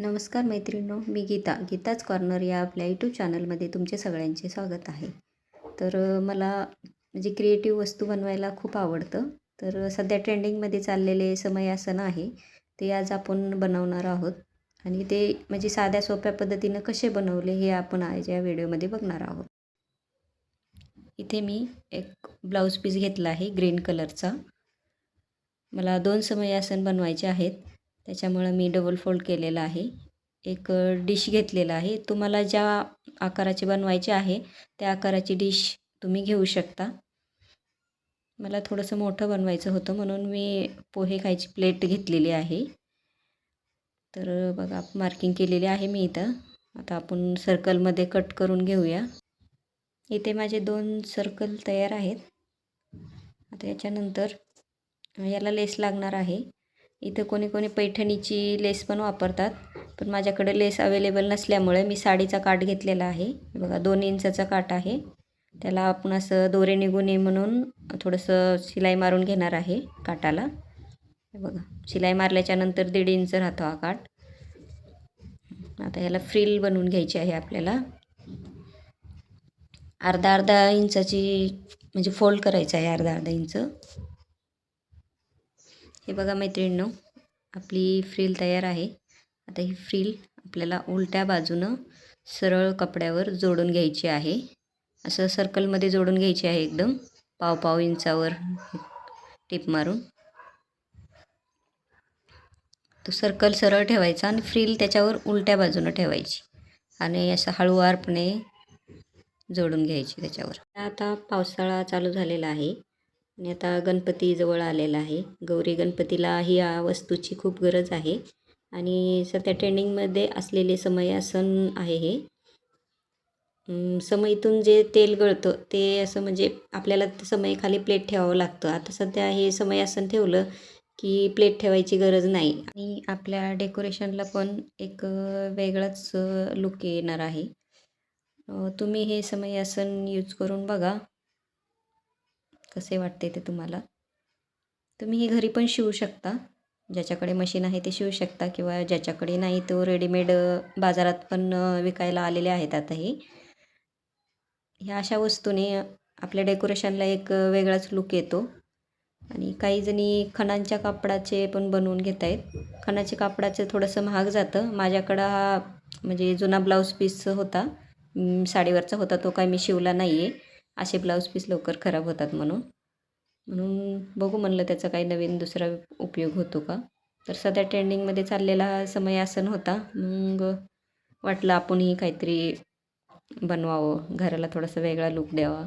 नमस्कार मैत्रिणींनो, मी गीताच कॉर्नर या आपल्या यूट्यूब चॅनलमध्ये तुमचे सगळ्यांचे स्वागत आहे. तर मला म्हणजे क्रिएटिव्ह वस्तू बनवायला खूप आवडतं. तर सध्या ट्रेंडिंगमध्ये चाललेले समयासन आहे ते आज आपण बनवणार आहोत आणि ते म्हणजे साध्या सोप्या पद्धतीनं कसे बनवले हे आपण आज या व्हिडिओमध्ये बघणार आहोत. इथे मी एक ब्लाऊज पीस घेतला आहे ग्रीन कलरचा. मला 2 समयासन बनवायचे आहेत, त्याच्यामुळं मी डबल फोल्ड केलेला आहे. एक डिश घेतलेला आहे. तुम्हाला ज्या आकाराचे बनवायचे आहे त्या आकाराची डिश तुम्ही घेऊ शकता. मला थोडंसं मोठं बनवायचं होतं म्हणून मी पोहे खायची प्लेट घेतलेली आहे. तर बघा मार्किंग केलेली आहे मी इथं. आता आपण सर्कलमध्ये कट करून घेऊया. इथे माझे 2 सर्कल तयार आहेत. आता याच्यानंतर याला लेस लागणार आहे. इथं कोणी पैठणीची लेस पण वापरतात, पण माझ्याकडे लेस अवेलेबल नसल्यामुळे मी साडीचा काठ घेतलेला आहे. बघा 2 इंचाचा काठ आहे. त्याला आपण असं दोरे निघू नये म्हणून थोडंसं शिलाई मारून घेणार आहे काठाला. बघा शिलाई मारल्याच्यानंतर 1.5 इंच राहतो हा काठ. आता याला फ्रिल बनवून घ्यायची आहे आपल्याला. अर्धा इंचाची म्हणजे फोल्ड करायचं आहे अर्धा इंच. हे बघा मैत्रिणींनो, आपली फ्रिल तयार आहे. आता ही फ्रिल आपल्याला उलट्या बाजूनं सरळ कपड्यावर जोडून घ्यायची आहे. असं सर्कलमध्ये जोडून घ्यायची आहे एकदम पाव इंचावर टिप मारून. तो सर्कल सरळ ठेवायचा आणि फ्रिल त्याच्यावर उलट्या बाजूनं ठेवायची आणि असं हळूवारपणे जोडून घ्यायची त्याच्यावर. आता पावसाळा चालू झालेला आहे आणि आता गणपती जवळ आलेला आहे. गौरी गणपतीला ही या वस्तूची खूप गरज आहे आणि सध्या ट्रेंडिंगमध्ये असलेले समयासन आहे हे. समईतून जे तेल गळतं ते असं म्हणजे आपल्याला समई खाली प्लेट ठेवावं लागतं. आता सध्या हे समयासन ठेवलं की प्लेट ठेवायची गरज नाही आणि आपल्या डेकोरेशनला पण एक वेगळाच लुक येणार आहे. तुम्ही हे समयासन यूज करून बघा कसे वाटते ते तुम्हाला. तुम्ही हे घरी पण शिवू शकता. ज्याच्याकडे मशीन आहे ते शिवू शकता किंवा ज्याच्याकडे नाही तो रेडीमेड बाजारात पण विकायला आलेले आहेत आता हे. ह्या अशा वस्तूने आपल्या डेकोरेशनला एक वेगळाच लुक येतो. आणि काही जणी खणांच्या कापडाचे पण बनवून घेत आहेत. खणाच्या कापडाचं थोडंसं महाग जातं. माझ्याकडं हा म्हणजे जुना ब्लाऊज पीस होता, साडीवरचा होता, तो काय मी शिवला नाही आहे. असे ब्लाऊज पीस लवकर खराब होतात म्हणून बघू म्हणलं त्याचा काही नवीन दुसरा उपयोग होतो का. तर सध्या ट्रेंडिंगमध्ये चाललेला हा समयासन होता. मग वाटलं आपणही काहीतरी बनवावं, घराला थोडासा वेगळा लूक द्यावा.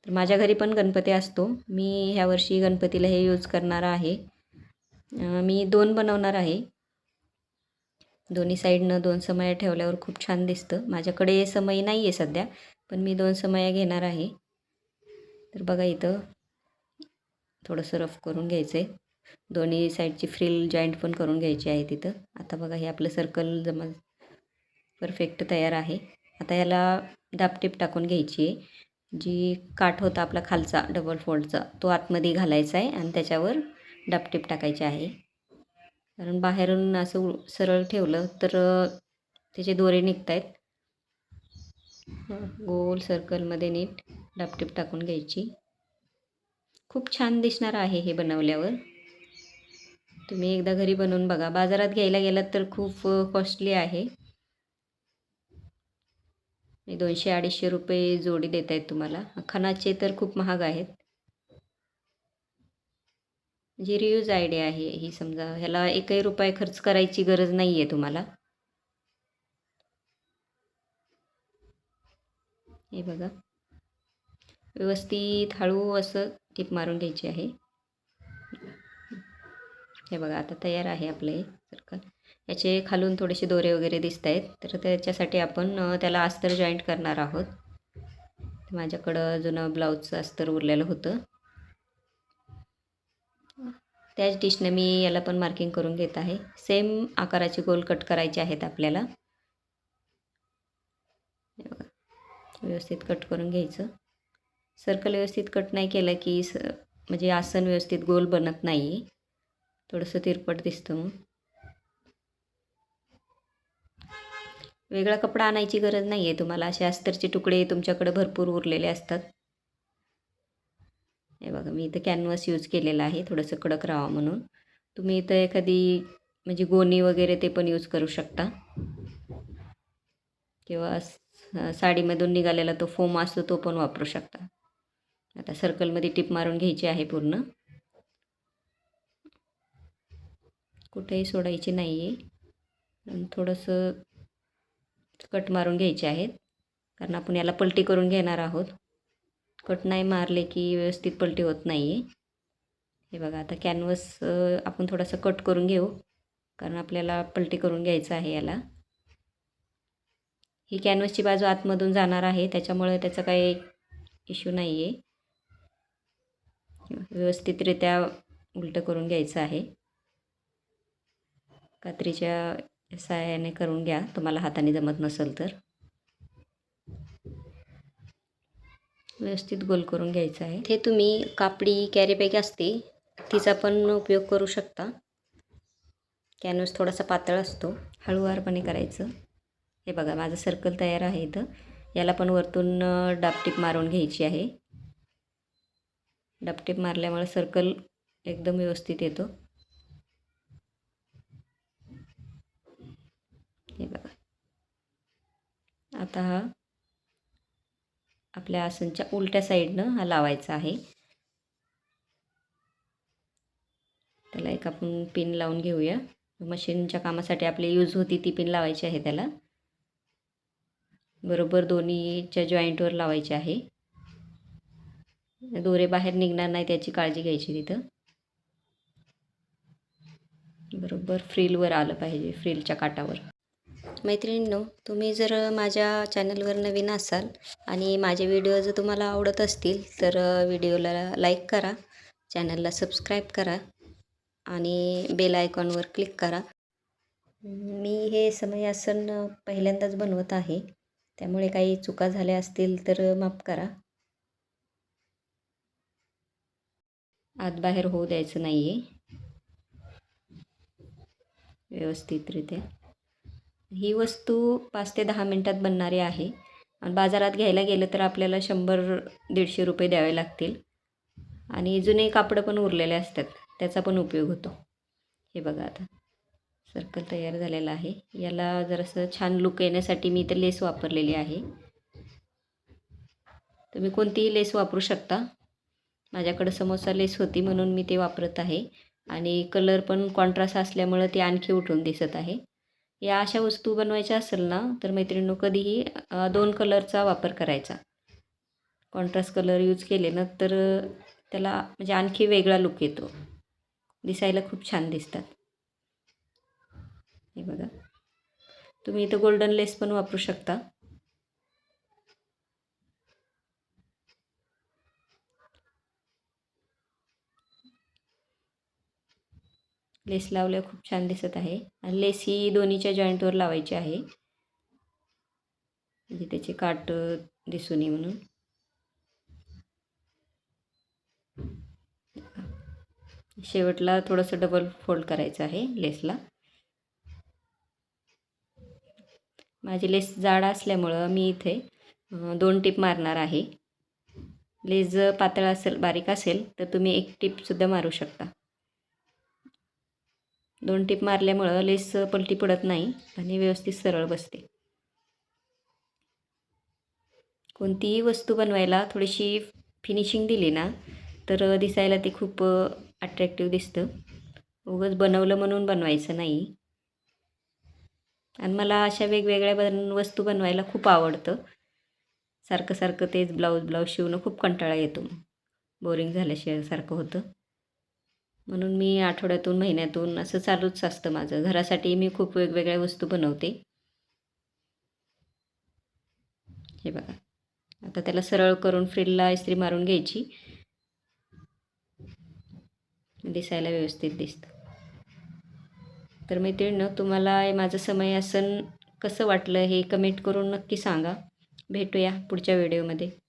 तर माझ्या घरी पण गणपती असतो. मी ह्यावर्षी गणपतीला हे यूज करणार आहे. मी 2 बनवणार आहे. दोन्ही साईडनं 2 समया ठेवल्यावर खूप छान दिसतं. माझ्याकडे समई नाही आहे सध्या, पण मी 2 समया घेणार आहे. तर बघा इथं थोडंसं रफ करून घ्यायचं आहे. दोन्ही साईडची फ्रिल जॉईंट पण करून घ्यायची आहे तिथं. आता बघा हे आपलं सर्कल परफेक्ट तयार आहे. आता याला दाबटीप टाकून घ्यायची आहे. जी काठ होता आपला खालचा डबल फोल्डचा तो आतमध्ये घालायचा आहे आणि त्याच्यावर दाबटीप टाकायची आहे. कारण बाहेरून असं सरळ ठेवलं तर त्याचे दोरे निघत आहेत. गोल सर्कलमध्ये नीट दाबटीप टाकून घ्यायची. खूप छान दिसणार आहे हे बनवल्यावर. तुम्ही एकदा घरी बनवून बघा. बाजारात घ्यायला गेलात तर खूप कॉस्टली आहे. 200-250 रुपये जोडी देत आहेत तुम्हाला. खणाचे तर खूप महाग आहेत. म्हणजे रियूज आयडिया आहे ही. समजा ह्याला 1ही रुपये खर्च करायची गरज नाही आहे तुम्हाला. हे बघा व्यवस्थित हळू असं टिप मारून घ्यायची आहे. हे बघा आता तयार आहे आपलं हे सर्कल. याचे खालून थोडेसे दोरे वगैरे दिसत आहेत, तर त्याच्यासाठी आपण त्याला अस्तर जॉईंट करणार आहोत. माझ्याकडं जुनं ब्लाऊजचं अस्तर उरलेलं होतं. त्याच डिशनं मी याला पण मार्किंग करून घेत आहे. सेम आकाराचे गोल कट करायचे आहेत आपल्याला. व्यवस्थित कट करून घ्यायचं. सर्कल व्यवस्थित कट नाही केलं की म्हणजे आसन व्यवस्थित गोल बनत नाही, थोडंसं तिरपट दिसतं. मग वेगळा कपडा आणायची गरज नाही आहे तुम्हाला. असे अस्तरचे तुकडे तुमच्याकडे भरपूर उरलेले असतात. हे बघा, मी इथं कॅनव्हास यूज केलेला आहे थोडंसं कडक राहावं म्हणून. तुम्ही इथं एखादी म्हणजे गोणी वगैरे ते पण यूज करू शकता, किंवा साडीमधून निघालेला तो फोम असतो तो पण वापरू शकता. आता सर्कलमध्ये टिप मारून घ्यायची आहे पूर्ण, कुठेही सोडायची नाही आहे. थोडंसं कट मारून घ्यायचे आहेत, कारण आपण याला पलटी करून घेणार आहोत. कट नाही मारले की व्यवस्थित पलटी होत नाही आहे. हे बघा, आता कॅनव्हास आपण थोडासा कट करून घेऊ, कारण आपल्याला पलटी करून घ्यायचं आहे याला. ही कॅनव्हासची बाजू आतमधून जाणार आहे, त्याच्यामुळे त्याचा काही इश्यू नाही आहे. व्यवस्थितरित्या उलटं करून घ्यायचं आहे. कात्रीच्या सहाय्याने करून घ्या, तुम्हाला हाताने जमत नसेल तर. व्यवस्थित गोल करून घ्यायचं आहे. हे तुम्ही कापडी कॅरी बॅग असते तिचा पण उपयोग करू शकता. कॅनव्हास थोडासा पातळ असतो, हळूवारपणे करायचं. हे बघा, माझं सर्कल तयार आहे इथं. याला पण वरतून डापटीप मारून घ्यायची आहे. डापटीप मारल्यामुळे सर्कल एकदम व्यवस्थित येतो. हे बघा, आता हा आपल्या आसनच्या उलट्या साईडनं हा लावायचा आहे. त्याला एक आपण पिन लावून घेऊया. मशीनच्या कामासाठी आपली यूज होती ती पिन लावायची आहे त्याला. बरोबर दोन्हीच्या जॉईंटवर लावायचे आहे. दोरे बाहेर निघणार नाही त्याची काळजी घ्यायची तिथं. बरोबर फ्रिलवर आलं पाहिजे, फ्रिलच्या काठावर. मैत्रिणींनो, तुम्ही जर माझ्या चॅनलवर नवीन असाल आणि माझे व्हिडिओ जर तुम्हाला आवडत असतील तर व्हिडिओला लाईक करा, चॅनलला सबस्क्राईब करा आणि बेल आयकॉनवर क्लिक करा. मी हे समयासन पहिल्यांदाच बनवत आहे, त्यामुळे काही चुका झाल्या असतील तर माफ करा. आत बाहेर होऊ द्यायचं नाही आहे, व्यवस्थितरित्या. ही वस्तू 5 ते 10 मिनटात बनणारी आहे. आणि बाजारात घ्यायला गेलं तर आपल्याला 100-150 रुपये द्यावे लागतील. आणि जुने कापडं पण उरलेले असतात, त्याचा पण उपयोग होतो. हे बघा, आता सर्कल तयार झालेला आहे. याला जरासं छान लुक येण्यासाठी मी इथं लेस वापरलेली आहे. तुम्ही कोणतीही लेस वापरू शकता. माझ्याकडं समोसा लेस होती म्हणून मी ते वापरत आहे. आणि कलर पण कॉन्ट्रास्ट असल्यामुळं ते आणखी उठून दिसत आहे. या अशा वस्तू बनवायच्या असेल ना तर मैत्रिणींनो, कधीही 2 कलरचा वापर करायचा. कॉन्ट्रास्ट कलर यूज केले ना तर त्याला म्हणजे आणखी वेगळा लुक येतो, दिसायला खूप छान दिसतात. हे बघा, तुम्ही इथं गोल्डन लेस पण वापरू शकता. लेस लावल्या खूप छान दिसत आहे. आणि लेस ही दोन्हीच्या जॉईंटवर लावायची आहे, म्हणजे त्याचे काठ दिसू नये म्हणून. शेवटला थोडंसं डबल फोल्ड करायचं आहे लेसला. माझी लेस जाड असल्यामुळं मी इथे 2 टिप मारणार आहे. लेस जर पातळ असेल, बारीक असेल तर तुम्ही 1 टिपसुद्धा मारू शकता. 2 टिप मारल्यामुळं लेस पलटी पडत नाही आणि व्यवस्थित सरळ बसते. कोणतीही वस्तू बनवायला थोडीशी फिनिशिंग दिली ना तर दिसायला ते खूप अट्रॅक्टिव्ह दिसतं. उगाच बनवलं म्हणून बनवायचं नाही. आणि मला अशा वेगवेगळ्या वस्तू बनवायला खूप आवडतं. सारखं सारखं तेच ब्लाऊज शिवणं खूप कंटाळा येतो, बोरिंग झाल्याशिवाय सारखं होतं. म्हणून मी आठवड्यातून, महिन्यातून असं चालूच असतं माझं. घरासाठी मी खूप वेगवेगळ्या वस्तू बनवते. हे बघा, आता त्याला सरळ करून फ्रिलला इस्त्री मारून घ्यायची, दिसायला व्यवस्थित दिसतं. तर मैत्रिणींनो, तुम्हाला माझं समयासन कसं वाटलं हे कमेंट करून नक्की सांगा. भेटूया पुढच्या व्हिडिओमध्ये.